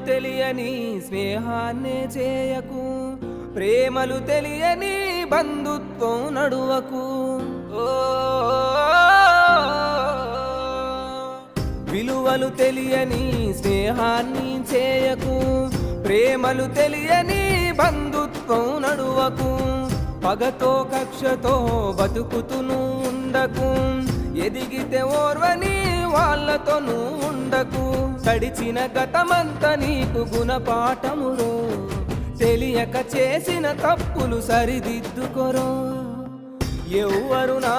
తెలియని స్నేహాన్నే చేయకు, ప్రేమలు తెలియని బంధుత్వం నడువకు. విలువలు తెలియని స్నేహాన్ని చేయకు, ప్రేమలు తెలియని బంధుత్వం నడువకు. పగతో కక్షతో బతుకుతును ఉండకు, ఎదిగితే ఓర్వని వాళ్ళతోనూ ఉండకు. గడిచిన గతమంతా నీకు గుణపాఠమురో, తెలియక చేసిన తప్పులు సరిదిద్దుకొరో. ఎవ్వరు నా